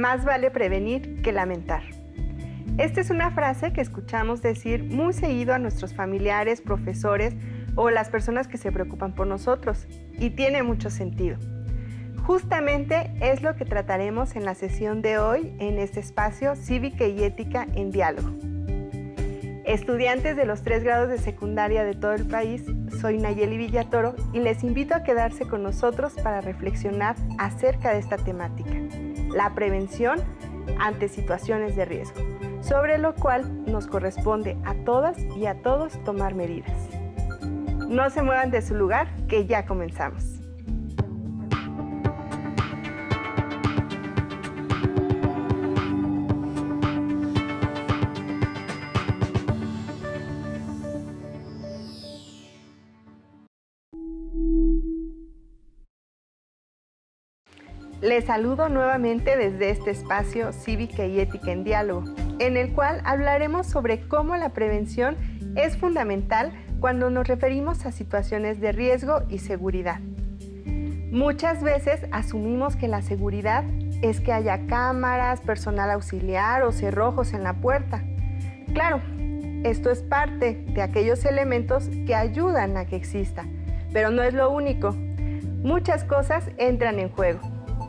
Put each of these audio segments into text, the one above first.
más vale prevenir que lamentar. Esta es una frase que escuchamos decir muy seguido a nuestros familiares, profesores o las personas que se preocupan por nosotros, y tiene mucho sentido. Justamente es lo que trataremos en la sesión de hoy en este espacio Cívica y Ética en Diálogo. Estudiantes de los 3 grados de secundaria de todo el país, soy Nayeli Villatoro y les invito a quedarse con nosotros para reflexionar acerca de esta temática, la prevención ante situaciones de riesgo, sobre lo cual nos corresponde a todas y a todos tomar medidas. No se muevan de su lugar, que ya comenzamos. Les saludo nuevamente desde este espacio Cívica y Ética en Diálogo, en el cual hablaremos sobre cómo la prevención es fundamental cuando nos referimos a situaciones de riesgo y seguridad. Muchas veces asumimos que la seguridad es que haya cámaras, personal auxiliar o cerrojos en la puerta. Claro, esto es parte de aquellos elementos que ayudan a que exista, pero no es lo único. Muchas cosas entran en juego.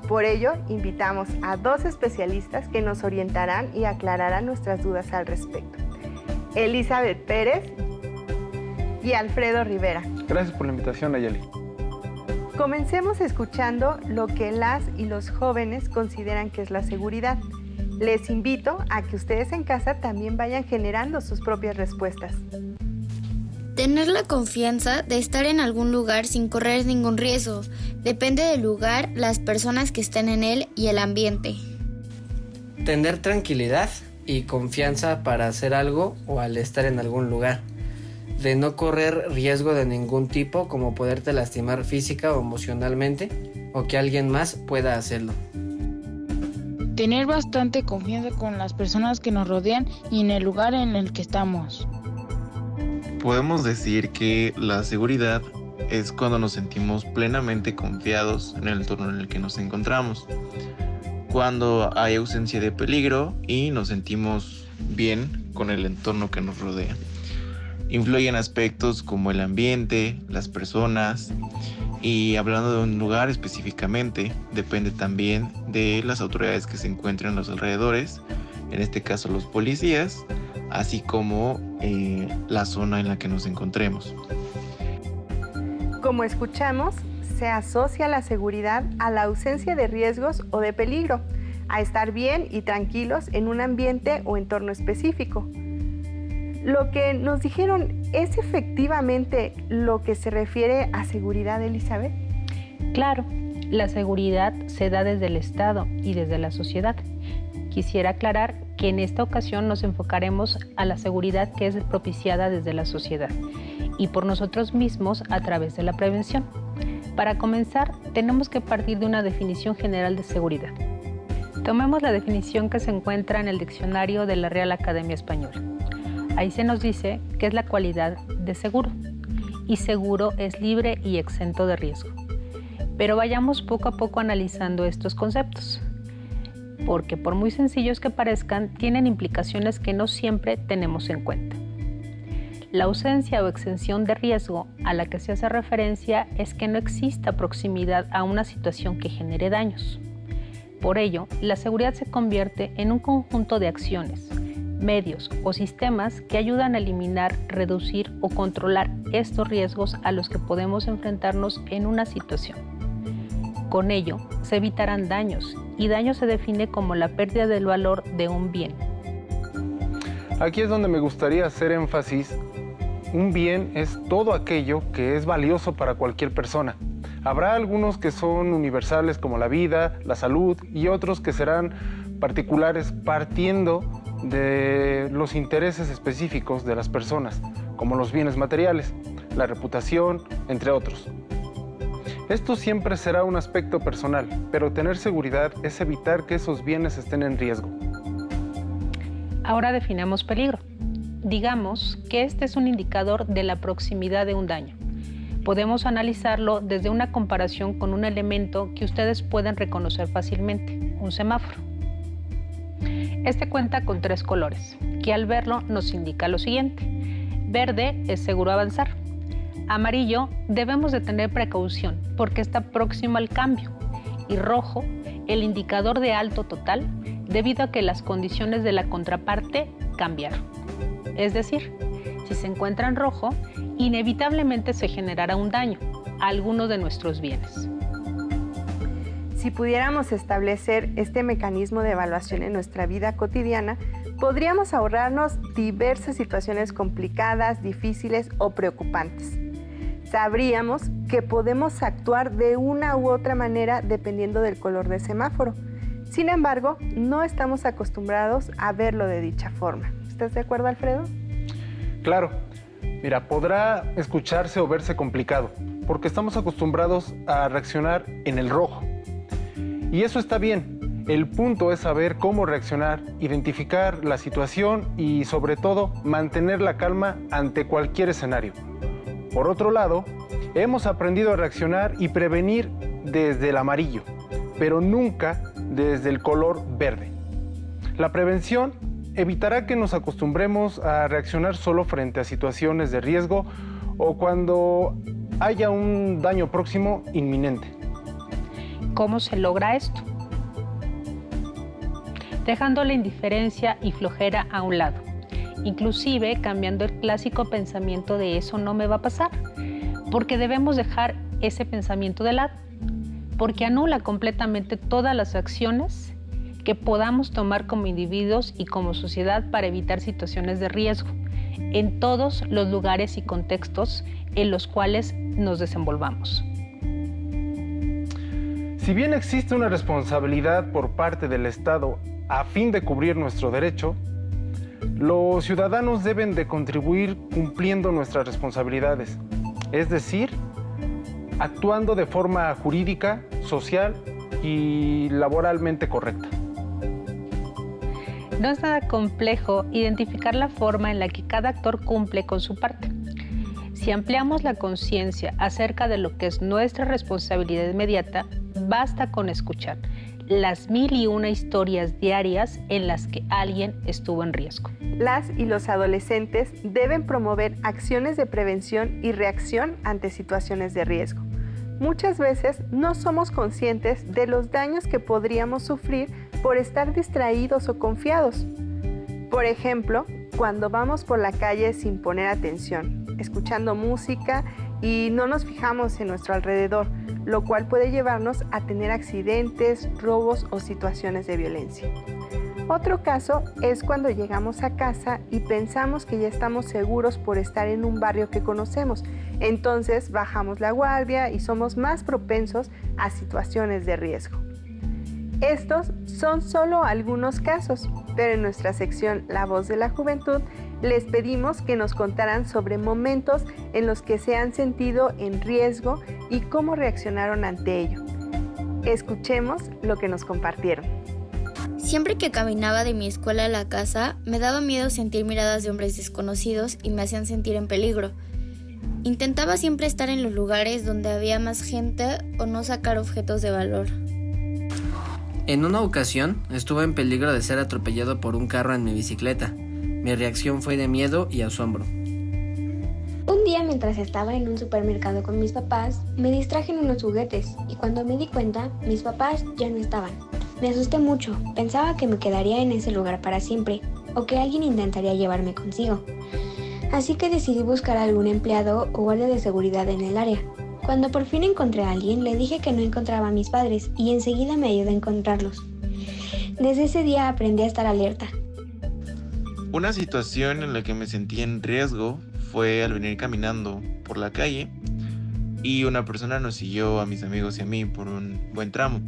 Por ello, invitamos a 2 especialistas que nos orientarán y aclararán nuestras dudas al respecto. Elizabeth Pérez y Alfredo Rivera. Gracias por la invitación, Nayeli. Comencemos escuchando lo que las y los jóvenes consideran que es la seguridad. Les invito a que ustedes en casa también vayan generando sus propias respuestas. Tener la confianza de estar en algún lugar sin correr ningún riesgo. Depende del lugar, las personas que estén en él y el ambiente. Tener tranquilidad y confianza para hacer algo o al estar en algún lugar. De no correr riesgo de ningún tipo, como poderte lastimar física o emocionalmente, o que alguien más pueda hacerlo. Tener bastante confianza con las personas que nos rodean y en el lugar en el que estamos. Podemos decir que la seguridad es cuando nos sentimos plenamente confiados en el entorno en el que nos encontramos, cuando hay ausencia de peligro y nos sentimos bien con el entorno que nos rodea. Influyen aspectos como el ambiente, las personas, y hablando de un lugar específicamente, depende también de las autoridades que se encuentran en los alrededores, en este caso los policías, así como la zona en la que nos encontremos. Como escuchamos, se asocia la seguridad a la ausencia de riesgos o de peligro, a estar bien y tranquilos en un ambiente o entorno específico. Lo que nos dijeron, ¿es efectivamente lo que se refiere a seguridad, Elizabeth? Claro, la seguridad se da desde el Estado y desde la sociedad. Quisiera aclarar que en esta ocasión nos enfocaremos a la seguridad que es propiciada desde la sociedad y por nosotros mismos a través de la prevención. Para comenzar, tenemos que partir de una definición general de seguridad. Tomemos la definición que se encuentra en el diccionario de la Real Academia Española. Ahí se nos dice que es la cualidad de seguro, y seguro es libre y exento de riesgo. Pero vayamos poco a poco analizando estos conceptos, porque por muy sencillos que parezcan, tienen implicaciones que no siempre tenemos en cuenta. La ausencia o exención de riesgo a la que se hace referencia es que no exista proximidad a una situación que genere daños. Por ello, la seguridad se convierte en un conjunto de acciones, medios o sistemas que ayudan a eliminar, reducir o controlar estos riesgos a los que podemos enfrentarnos en una situación. Con ello, se evitarán daños, y daño se define como la pérdida del valor de un bien. Aquí es donde me gustaría hacer énfasis. Un bien es todo aquello que es valioso para cualquier persona. Habrá algunos que son universales como la vida, la salud, y otros que serán particulares partiendo de los intereses específicos de las personas, como los bienes materiales, la reputación, entre otros. Esto siempre será un aspecto personal, pero tener seguridad es evitar que esos bienes estén en riesgo. Ahora definamos peligro. Digamos que este es un indicador de la proximidad de un daño. Podemos analizarlo desde una comparación con un elemento que ustedes pueden reconocer fácilmente, un semáforo. Este cuenta con 3 colores, que al verlo nos indica lo siguiente. Verde es seguro avanzar. Amarillo, debemos de tener precaución porque está próximo al cambio. Y rojo, el indicador de alto total, debido a que las condiciones de la contraparte cambiaron. Es decir, si se encuentra en rojo, inevitablemente se generará un daño a alguno de nuestros bienes. Si pudiéramos establecer este mecanismo de evaluación en nuestra vida cotidiana, podríamos ahorrarnos diversas situaciones complicadas, difíciles o preocupantes. Sabríamos que podemos actuar de una u otra manera dependiendo del color del semáforo. Sin embargo, no estamos acostumbrados a verlo de dicha forma. ¿Estás de acuerdo, Alfredo? Claro. Mira, podrá escucharse o verse complicado, porque estamos acostumbrados a reaccionar en el rojo. Y eso está bien. El punto es saber cómo reaccionar, identificar la situación y, sobre todo, mantener la calma ante cualquier escenario. Por otro lado, hemos aprendido a reaccionar y prevenir desde el amarillo, pero nunca desde el color verde. La prevención evitará que nos acostumbremos a reaccionar solo frente a situaciones de riesgo o cuando haya un daño próximo inminente. ¿Cómo se logra esto? Dejando la indiferencia y flojera a un lado, inclusive cambiando el clásico pensamiento de eso no me va a pasar, porque debemos dejar ese pensamiento de lado, porque anula completamente todas las acciones que podamos tomar como individuos y como sociedad para evitar situaciones de riesgo en todos los lugares y contextos en los cuales nos desenvolvamos. Si bien existe una responsabilidad por parte del Estado a fin de cubrir nuestro derecho, los ciudadanos deben de contribuir cumpliendo nuestras responsabilidades, es decir, actuando de forma jurídica, social y laboralmente correcta. No es nada complejo identificar la forma en la que cada actor cumple con su parte. Si ampliamos la conciencia acerca de lo que es nuestra responsabilidad inmediata, basta con escuchar las 1001 historias diarias en las que alguien estuvo en riesgo. Las y los adolescentes deben promover acciones de prevención y reacción ante situaciones de riesgo. Muchas veces no somos conscientes de los daños que podríamos sufrir por estar distraídos o confiados. Por ejemplo, cuando vamos por la calle sin poner atención, escuchando música y no nos fijamos en nuestro alrededor, lo cual puede llevarnos a tener accidentes, robos o situaciones de violencia. Otro caso es cuando llegamos a casa y pensamos que ya estamos seguros por estar en un barrio que conocemos. Entonces bajamos la guardia y somos más propensos a situaciones de riesgo. Estos son solo algunos casos, pero en nuestra sección La Voz de la Juventud les pedimos que nos contaran sobre momentos en los que se han sentido en riesgo y cómo reaccionaron ante ello. Escuchemos lo que nos compartieron. Siempre que caminaba de mi escuela a la casa, me daba miedo sentir miradas de hombres desconocidos y me hacían sentir en peligro. Intentaba siempre estar en los lugares donde había más gente o no sacar objetos de valor. En una ocasión, estuve en peligro de ser atropellado por un carro en mi bicicleta. Mi reacción fue de miedo y asombro. Un día, mientras estaba en un supermercado con mis papás, me distraje en unos juguetes y cuando me di cuenta, mis papás ya no estaban. Me asusté mucho, pensaba que me quedaría en ese lugar para siempre o que alguien intentaría llevarme consigo. Así que decidí buscar a algún empleado o guardia de seguridad en el área. Cuando por fin encontré a alguien, le dije que no encontraba a mis padres y enseguida me ayudó a encontrarlos. Desde ese día aprendí a estar alerta. Una situación en la que me sentí en riesgo fue al venir caminando por la calle y una persona nos siguió a mis amigos y a mí por un buen tramo.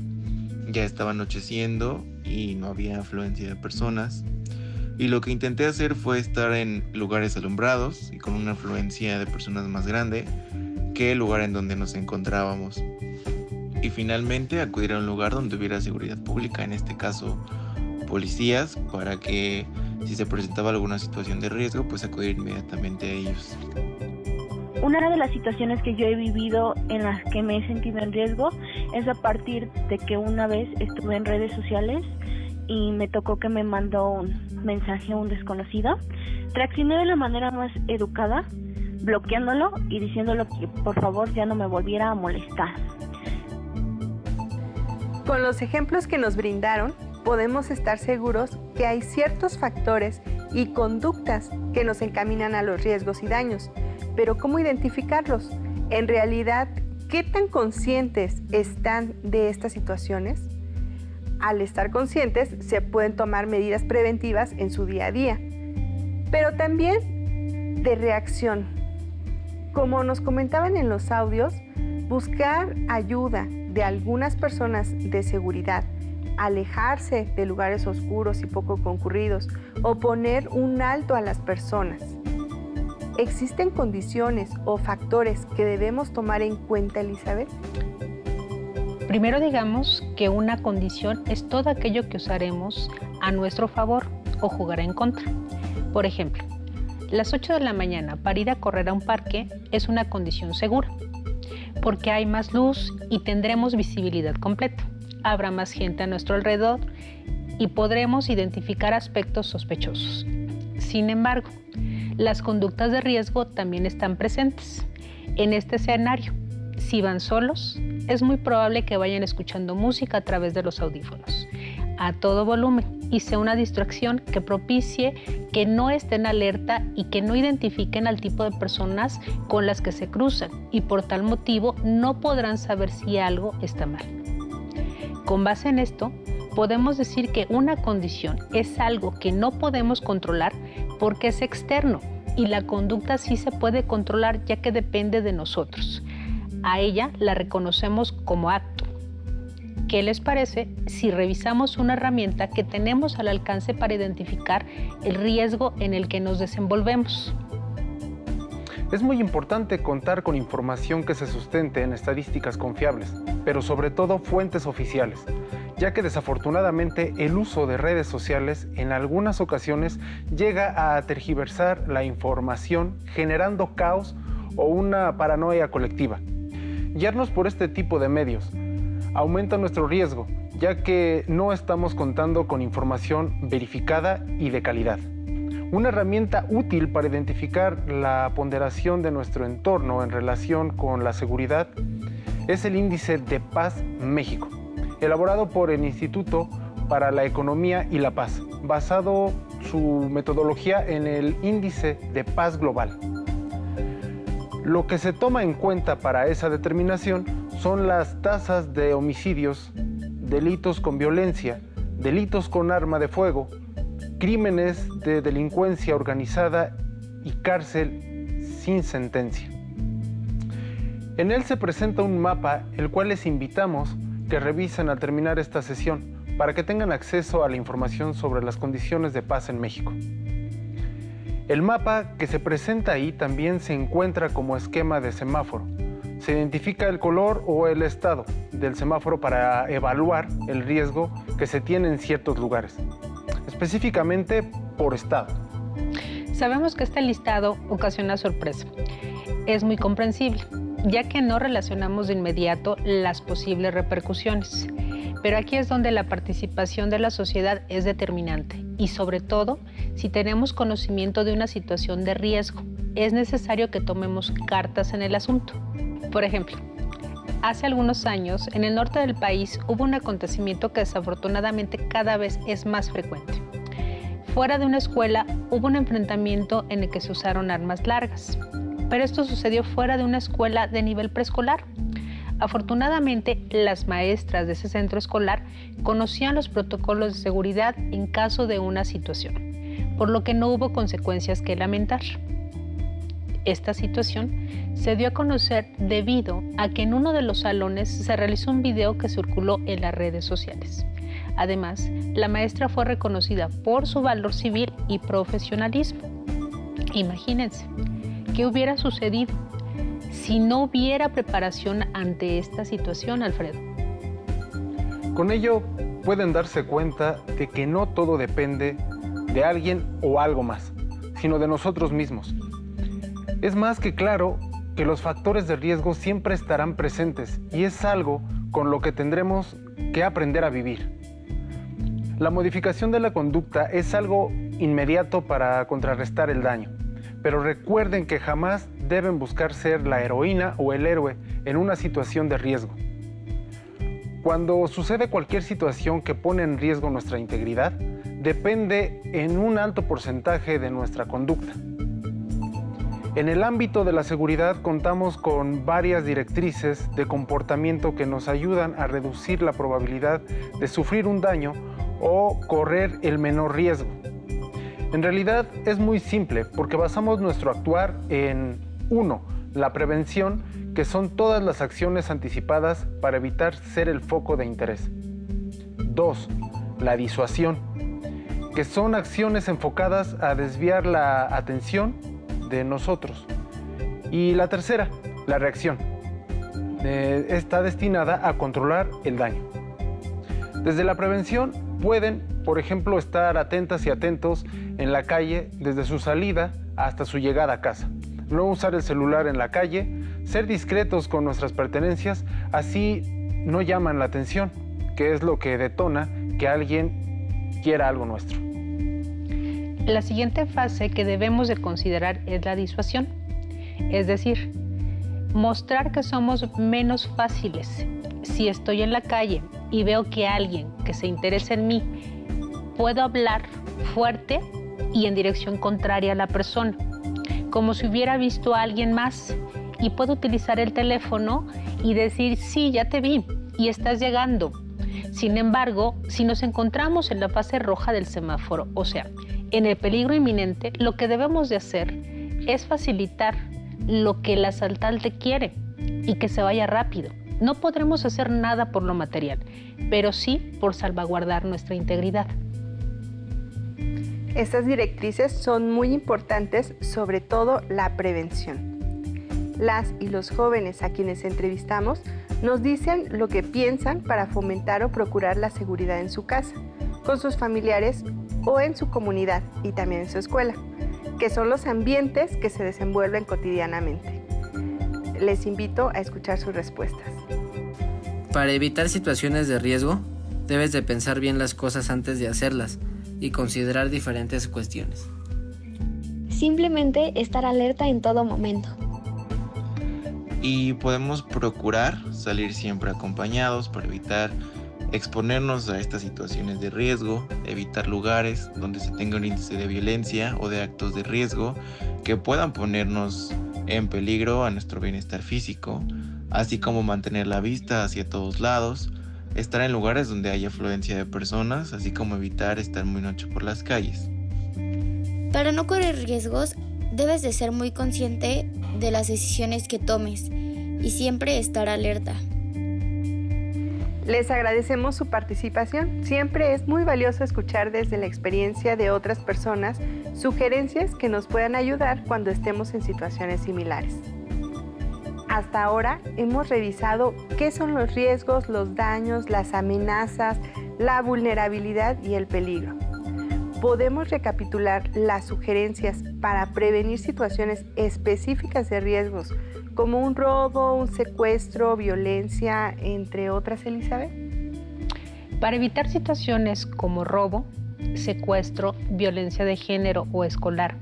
Ya estaba anocheciendo y no había afluencia de personas. Y lo que intenté hacer fue estar en lugares alumbrados y con una afluencia de personas más grande que el lugar en donde nos encontrábamos. Y finalmente acudir a un lugar donde hubiera seguridad pública, en este caso policías, para que si se presentaba alguna situación de riesgo, pues acudir inmediatamente a ellos. Una de las situaciones que yo he vivido en las que me he sentido en riesgo es a partir de que una vez estuve en redes sociales y me tocó que me mandó un mensaje a un desconocido. Reaccioné de la manera más educada, bloqueándolo y diciéndole que por favor ya no me volviera a molestar. Con los ejemplos que nos brindaron, podemos estar seguros que hay ciertos factores y conductas que nos encaminan a los riesgos y daños. Pero ¿cómo identificarlos? En realidad, ¿qué tan conscientes están de estas situaciones? Al estar conscientes, se pueden tomar medidas preventivas en su día a día, pero también de reacción. Como nos comentaban en los audios, buscar ayuda de algunas personas de seguridad, alejarse de lugares oscuros y poco concurridos o poner un alto a las personas. ¿Existen condiciones o factores que debemos tomar en cuenta, Elizabeth? Primero digamos que una condición es todo aquello que usaremos a nuestro favor o jugará en contra. Por ejemplo, las 8 de la mañana para ir a correr a un parque es una condición segura, porque hay más luz y tendremos visibilidad completa. Habrá más gente a nuestro alrededor y podremos identificar aspectos sospechosos. Sin embargo, las conductas de riesgo también están presentes. En este escenario, si van solos, es muy probable que vayan escuchando música a través de los audífonos, a todo volumen, y sea una distracción que propicie que no estén alerta y que no identifiquen al tipo de personas con las que se cruzan, y por tal motivo no podrán saber si algo está mal. Con base en esto, podemos decir que una condición es algo que no podemos controlar porque es externo y la conducta sí se puede controlar ya que depende de nosotros. A ella la reconocemos como acto. ¿Qué les parece si revisamos una herramienta que tenemos al alcance para identificar el riesgo en el que nos desenvolvemos? Es muy importante contar con información que se sustente en estadísticas confiables, pero sobre todo fuentes oficiales, ya que desafortunadamente el uso de redes sociales en algunas ocasiones llega a tergiversar la información, generando caos o una paranoia colectiva. Guiarnos por este tipo de medios aumenta nuestro riesgo, ya que no estamos contando con información verificada y de calidad. Una herramienta útil para identificar la ponderación de nuestro entorno en relación con la seguridad es el Índice de Paz México, elaborado por el Instituto para la Economía y la Paz, basado su metodología en el Índice de Paz Global. Lo que se toma en cuenta para esa determinación son las tasas de homicidios, delitos con violencia, delitos con arma de fuego, crímenes de delincuencia organizada y cárcel sin sentencia. En él se presenta un mapa, el cual les invitamos que revisen al terminar esta sesión para que tengan acceso a la información sobre las condiciones de paz en México. El mapa que se presenta ahí también se encuentra como esquema de semáforo. Se identifica el color o el estado del semáforo para evaluar el riesgo que se tiene en ciertos lugares, específicamente por estado. Sabemos que este listado ocasiona sorpresa. Es muy comprensible, ya que no relacionamos de inmediato las posibles repercusiones. Pero aquí es donde la participación de la sociedad es determinante y sobre todo si tenemos conocimiento de una situación de riesgo, es necesario que tomemos cartas en el asunto. Por ejemplo, hace algunos años en el norte del país hubo un acontecimiento que desafortunadamente cada vez es más frecuente. Fuera de una escuela hubo un enfrentamiento en el que se usaron armas largas, pero esto sucedió fuera de una escuela de nivel preescolar. Afortunadamente, las maestras de ese centro escolar conocían los protocolos de seguridad en caso de una situación, por lo que no hubo consecuencias que lamentar. Esta situación se dio a conocer debido a que en uno de los salones se realizó un video que circuló en las redes sociales. Además, la maestra fue reconocida por su valor civil y profesionalismo. Imagínense, ¿qué hubiera sucedido si no hubiera preparación ante esta situación, Alfredo? Con ello, pueden darse cuenta de que no todo depende de alguien o algo más, sino de nosotros mismos. Es más que claro que los factores de riesgo siempre estarán presentes y es algo con lo que tendremos que aprender a vivir. La modificación de la conducta es algo inmediato para contrarrestar el daño, pero recuerden que jamás deben buscar ser la heroína o el héroe en una situación de riesgo. Cuando sucede cualquier situación que pone en riesgo nuestra integridad, depende en un alto porcentaje de nuestra conducta. En el ámbito de la seguridad contamos con varias directrices de comportamiento que nos ayudan a reducir la probabilidad de sufrir un daño o correr el menor riesgo. En realidad es muy simple porque basamos nuestro actuar en 1. La prevención, que son todas las acciones anticipadas para evitar ser el foco de interés. 2. La disuasión, que son acciones enfocadas a desviar la atención de nosotros. Y la tercera, la reacción, está destinada a controlar el daño. Desde la prevención pueden, por ejemplo, estar atentas y atentos en la calle desde su salida hasta su llegada a casa. No usar el celular en la calle, ser discretos con nuestras pertenencias, así no llaman la atención, que es lo que detona que alguien quiera algo nuestro. La siguiente fase que debemos de considerar es la disuasión, es decir, mostrar que somos menos fáciles. Si estoy en la calle y veo que alguien que se interesa en mí, puedo hablar fuerte y en dirección contraria a la persona, como si hubiera visto a alguien más, y puedo utilizar el teléfono y decir, sí, ya te vi y estás llegando. Sin embargo, si nos encontramos en la fase roja del semáforo, o sea, en el peligro inminente, lo que debemos de hacer es facilitar lo que el asaltante quiere y que se vaya rápido. No podremos hacer nada por lo material, pero sí por salvaguardar nuestra integridad. Estas directrices son muy importantes, sobre todo la prevención. Las y los jóvenes a quienes entrevistamos nos dicen lo que piensan para fomentar o procurar la seguridad en su casa, con sus familiares o en su comunidad y también en su escuela, que son los ambientes que se desenvuelven cotidianamente. Les invito a escuchar sus respuestas. Para evitar situaciones de riesgo, debes de pensar bien las cosas antes de hacerlas y considerar diferentes cuestiones. Simplemente estar alerta en todo momento. Y podemos procurar salir siempre acompañados para evitar exponernos a estas situaciones de riesgo, evitar lugares donde se tenga un índice de violencia o de actos de riesgo que puedan ponernos en peligro a nuestro bienestar físico, así como mantener la vista hacia todos lados, estar en lugares donde haya afluencia de personas, así como evitar estar muy noche por las calles. Para no correr riesgos, debes de ser muy consciente de las decisiones que tomes y siempre estar alerta. Les agradecemos su participación. Siempre es muy valioso escuchar desde la experiencia de otras personas sugerencias que nos puedan ayudar cuando estemos en situaciones similares. Hasta ahora hemos revisado qué son los riesgos, los daños, las amenazas, la vulnerabilidad y el peligro. Podemos recapitular las sugerencias para prevenir situaciones específicas de riesgos, como un robo, un secuestro, violencia, entre otras, Elizabeth. Para evitar situaciones como robo, secuestro, violencia de género o escolar,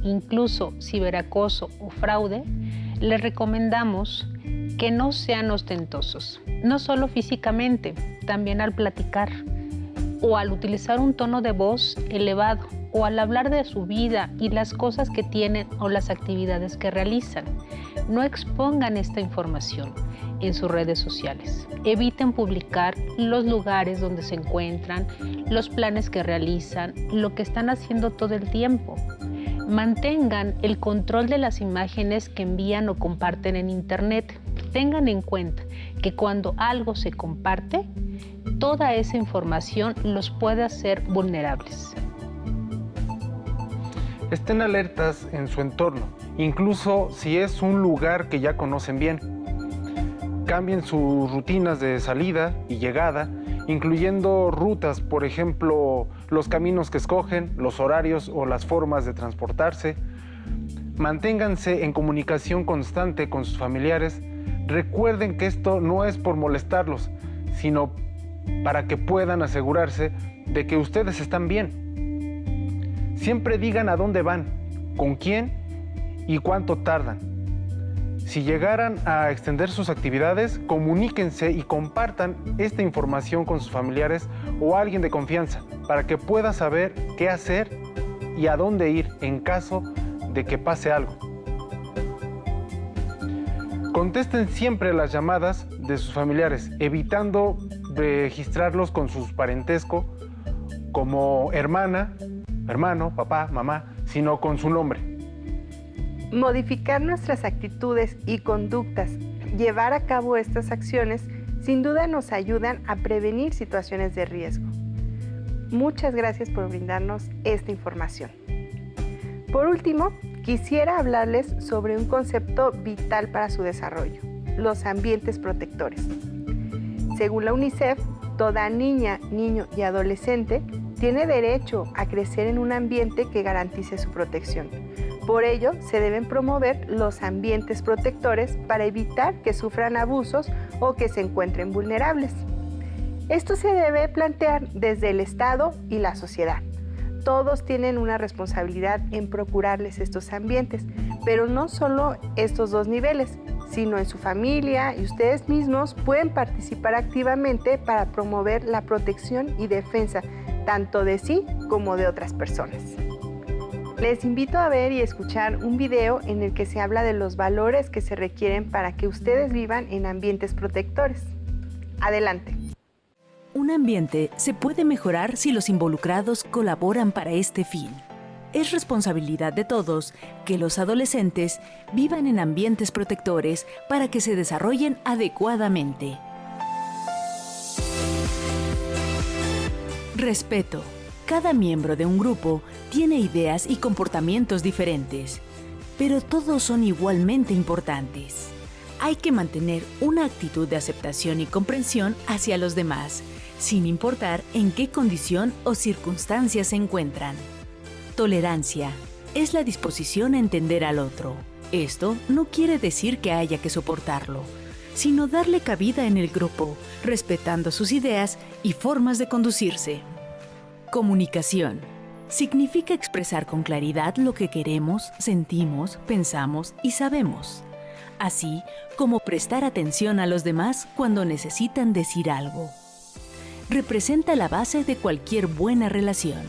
incluso ciberacoso o fraude, les recomendamos que no sean ostentosos, no solo físicamente, también al platicar o al utilizar un tono de voz elevado o al hablar de su vida y las cosas que tienen o las actividades que realizan. No expongan esta información en sus redes sociales. Eviten publicar los lugares donde se encuentran, los planes que realizan, lo que están haciendo todo el tiempo. Mantengan el control de las imágenes que envían o comparten en Internet. Tengan en cuenta que cuando algo se comparte, toda esa información los puede hacer vulnerables. Estén alertas en su entorno, incluso si es un lugar que ya conocen bien. Cambien sus rutinas de salida y llegada, incluyendo rutas, por ejemplo, los caminos que escogen, los horarios o las formas de transportarse. Manténganse en comunicación constante con sus familiares. Recuerden que esto no es por molestarlos, sino para que puedan asegurarse de que ustedes están bien. Siempre digan a dónde van, con quién y cuánto tardan. Si llegaran a extender sus actividades, comuníquense y compartan esta información con sus familiares o alguien de confianza para que pueda saber qué hacer y a dónde ir en caso de que pase algo. Contesten siempre las llamadas de sus familiares, evitando registrarlos con su parentesco como hermana, hermano, papá, mamá, sino con su nombre. Modificar nuestras actitudes y conductas, llevar a cabo estas acciones, sin duda nos ayudan a prevenir situaciones de riesgo. Muchas gracias por brindarnos esta información. Por último, quisiera hablarles sobre un concepto vital para su desarrollo, los ambientes protectores. Según la UNICEF, toda niña, niño y adolescente tiene derecho a crecer en un ambiente que garantice su protección. Por ello, se deben promover los ambientes protectores para evitar que sufran abusos o que se encuentren vulnerables. Esto se debe plantear desde el Estado y la sociedad. Todos tienen una responsabilidad en procurarles estos ambientes, pero no solo estos dos niveles, sino en su familia, y ustedes mismos pueden participar activamente para promover la protección y defensa tanto de sí como de otras personas. Les invito a ver y escuchar un video en el que se habla de los valores que se requieren para que ustedes vivan en ambientes protectores. Adelante. Un ambiente se puede mejorar si los involucrados colaboran para este fin. Es responsabilidad de todos que los adolescentes vivan en ambientes protectores para que se desarrollen adecuadamente. Respeto. Cada miembro de un grupo tiene ideas y comportamientos diferentes, pero todos son igualmente importantes. Hay que mantener una actitud de aceptación y comprensión hacia los demás, sin importar en qué condición o circunstancias se encuentran. Tolerancia es la disposición a entender al otro. Esto no quiere decir que haya que soportarlo, sino darle cabida en el grupo, respetando sus ideas y formas de conducirse. Comunicación. Significa expresar con claridad lo que queremos, sentimos, pensamos y sabemos, así como prestar atención a los demás cuando necesitan decir algo. Representa la base de cualquier buena relación.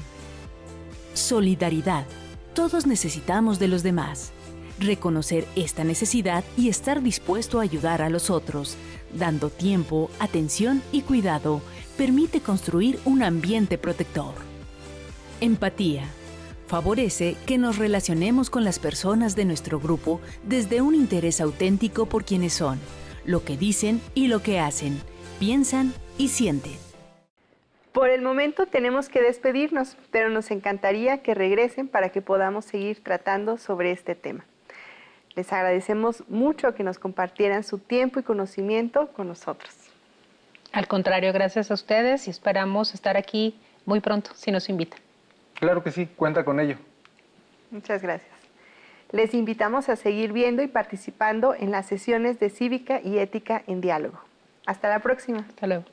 Solidaridad. Todos necesitamos de los demás. Reconocer esta necesidad y estar dispuesto a ayudar a los otros, dando tiempo, atención y cuidado, permite construir un ambiente protector. Empatía. Favorece que nos relacionemos con las personas de nuestro grupo desde un interés auténtico por quienes son, lo que dicen y lo que hacen, piensan y sienten. Por el momento tenemos que despedirnos, pero nos encantaría que regresen para que podamos seguir tratando sobre este tema. Les agradecemos mucho que nos compartieran su tiempo y conocimiento con nosotros. Al contrario, gracias a ustedes y esperamos estar aquí muy pronto, si nos invitan. Claro que sí, cuenta con ello. Muchas gracias. Les invitamos a seguir viendo y participando en las sesiones de Cívica y Ética en Diálogo. Hasta la próxima. Hasta luego.